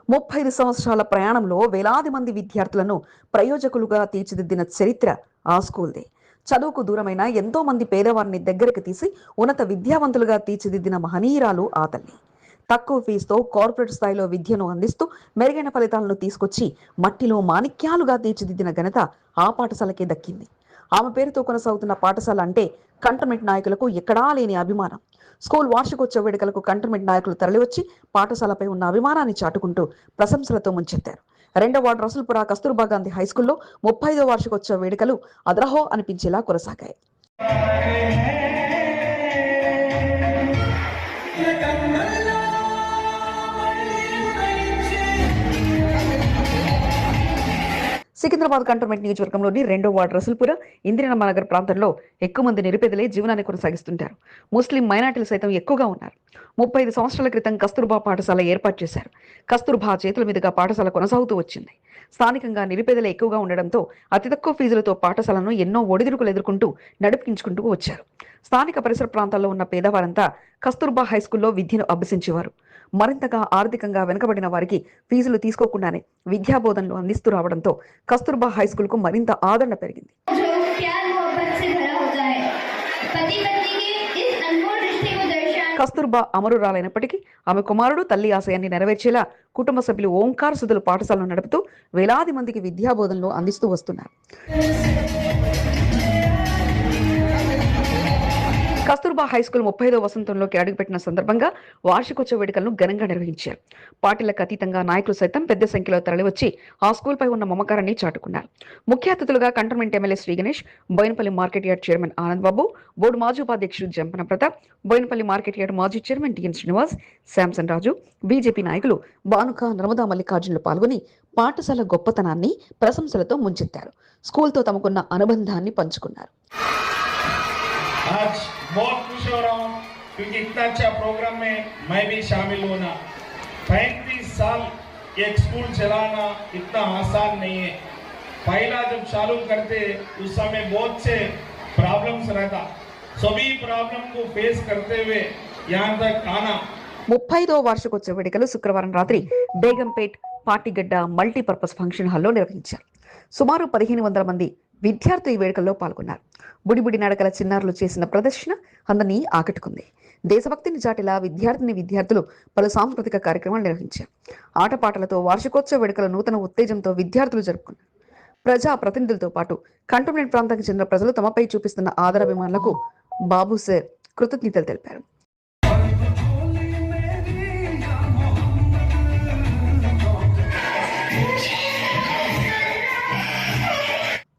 35 సంవత్సరాల ప్రయాణంలో వేలాది మంది విద్యార్థులను ప్రయోజకులుగా తీర్చిదిద్దిన చరిత్ర ఆ స్కూల్దే. చదువుకు దూరమైన ఎంతో మంది పేదవారిని దగ్గరికి తీసి ఉన్నత విద్యావంతులుగా తీర్చిదిద్దిన మహనీయురాలు ఆ తల్లి. తక్కువ ఫీజుతో కార్పొరేట్ స్థాయిలో విద్యను అందిస్తూ మెరుగైన ఫలితాలను తీసుకొచ్చి మట్టిలో మాణిక్యాలుగా తీర్చిదిద్దిన ఘనత ఆ పాఠశాలకే దక్కింది. ఆమె పేరుతో కొనసాగుతున్న పాఠశాల అంటే కంటోన్మెంట్ నాయకులకు ఎక్కడా లేని అభిమానం. స్కూల్ వార్షికోత్సవ వేడుకలకు కంటోన్మెంట్ నాయకులు తరలివచ్చి పాఠశాలపై ఉన్న అభిమానాన్ని చాటుకుంటూ ప్రశంసలతో ముంచెత్తారు. 2వ వార్డు రసూల్పుర కస్తూర్బా గాంధీ హైస్కూల్లో 35వ వార్షికోత్సవ వేడుకలు అదరహో అనిపించేలా కొనసాగాయి. సికింద్రాబాద్ కంటోన్మెంట్ నియోజకవర్గంలోని 2వ వార్డు రసూల్పుర, ఇందిరానమ్మ నగర్ ప్రాంతంలో ఎక్కువ మంది నిరుపేదలే జీవనాన్ని కొనసాగిస్తుంటారు. ముస్లిం మైనార్టీలు సైతం ఎక్కువగా ఉన్నారు. 35 సంవత్సరాల క్రితం కస్తూర్బా పాఠశాల ఏర్పాటు చేశారు. కస్తూర్బా చేతుల మీదుగా పాఠశాల కొనసాగుతూ వచ్చింది. స్థానికంగా నిరుపేదలు ఎక్కువగా ఉండడంతో అతి తక్కువ ఫీజులతో పాఠశాలను ఎన్నో ఒడిదుడుకులు ఎదుర్కొంటూ నడిపించుకుంటూ వచ్చారు. స్థానిక పరిసర ప్రాంతాల్లో ఉన్న పేదవారంతా కస్తూర్బా హైస్కూల్లో విద్యను అభ్యసించేవారు. మరింతగా ఆర్థికంగా వెనుకబడిన వారికి ఫీజులు తీసుకోకుండానే విద్యాబోధనలు అందిస్తూ రావడంతో కస్తూర్బా హైస్కూల్ కు మరింత ఆదరణ పెరిగింది. కస్తూర్బా అమరురాలైనప్పటికీ ఆమె కుమారుడు తల్లి ఆశయాన్ని నెరవేర్చేలా కుటుంబ సభ్యులు ఓంకార సుధుల పాఠశాలను నడుపుతూ వేలాది మందికి విద్యాబోధనలు అందిస్తూ వస్తున్నారు. కస్తూర్బా హైస్కూల్ 35వ వసంతంలోకి అడుగుపెట్టిన సందర్భంగా వార్షికోత్సవ వేడుకలను ఘనంగా నిర్వహించారు. పార్టీలకు అతీతంగా నాయకులు సైతం పెద్ద సంఖ్యలో తరలివచ్చి ఆ స్కూల్ పై ఉన్న మమకారాన్ని చాటుకున్నారు. ముఖ్య అతిథులుగా cantonment MLA Shri Ganesh, Boinpally market yard chairman Anand Babu, board మాజీ ఉపాధ్యక్షుడు జంపన ప్రతాప్, బోయినపల్లి మార్కెట్ యార్డ్ మాజీ chairman TN Srinivas, Samson Raju, BJP నాయకులు బానుక, నర్మదా మల్లికార్జునులు పాల్గొని పాఠశాల గొప్పతనాన్ని ప్రశంసలతో ముంచెత్తారు. స్కూల్తో తమకున్న అనుబంధాన్ని పంచుకున్నారు. आज बहुत खुश हो रहा हूँ क्योंकि इतना अच्छा प्रोग्राम में मैं भी शामिल होना। 35 साल एक स्कूल चलाना इतना आसान नहीं है। पहला जब चालू करते उस समय बहुत से प्रॉब्लम्स रहता, सभी प्रॉब्लम को फेस करते हुए यहाँ तक आना। 35వ వార్షికోత్సవ వేడుకలు శుక్రవారం రాత్రి బేగంపేట్ పార్టీగడ్డ మల్టీపర్పస్ ఫంక్షన్ హాల్లో నిర్వహించారు. సుమారు 1500 మంది విద్యార్థులు ఈ వేడుకల్లో పాల్గొన్నారు. బుడిబుడి నడకల చిన్నారులు చేసిన ప్రదర్శన అందరినీ ఆకట్టుకుంది. దేశభక్తిని చాటేలా విద్యార్థులు పలు సాంస్కృతిక కార్యక్రమాలు నిర్వహించారు. ఆటపాటలతో వార్షికోత్సవ వేడుకల నూతన ఉత్తేజంతో విద్యార్థులు జరుపుకున్నారు. ప్రజా ప్రతినిధులతో పాటు కంటోన్మెంట్ ప్రాంతానికి చెందిన ప్రజలు తమపై చూపిస్తున్న ఆదరాభిమానులకు బాబు సార్ కృతజ్ఞతలు తెలిపారు.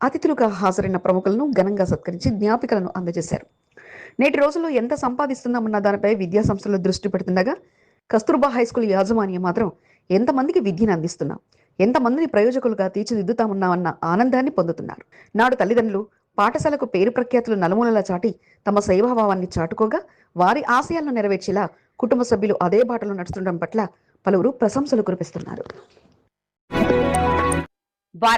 అతిథులుగా హాజరైన ప్రముఖులను ఘనంగా సత్కరించి జ్ఞాపికలను అందజేశారు. నేటి రోజుల్లో ఎంత సంపాదిస్తున్నామన్న దానిపై విద్యా సంస్థలు దృష్టి పెడుతుండగా కస్తూర్బా హైస్కూల్ యాజమాన్యం మాత్రం ఎంతమందికి విద్యను అందిస్తున్నాం, ఎంతమందిని ప్రయోజకులుగా తీర్చిదిద్దుతామన్నామన్న ఆనందాన్ని పొందుతున్నారు. నాడు తల్లిదండ్రులు పాఠశాలకు పేరు ప్రఖ్యాతులు నలుమూలలా చాటి తమ సేవాభావాన్ని చాటుకోగా వారి ఆశయాలను నెరవేర్చేలా కుటుంబ సభ్యులు అదే బాటలో నడుస్తుండడం పట్ల పలువురు ప్రశంసలు కురిపిస్తున్నారు.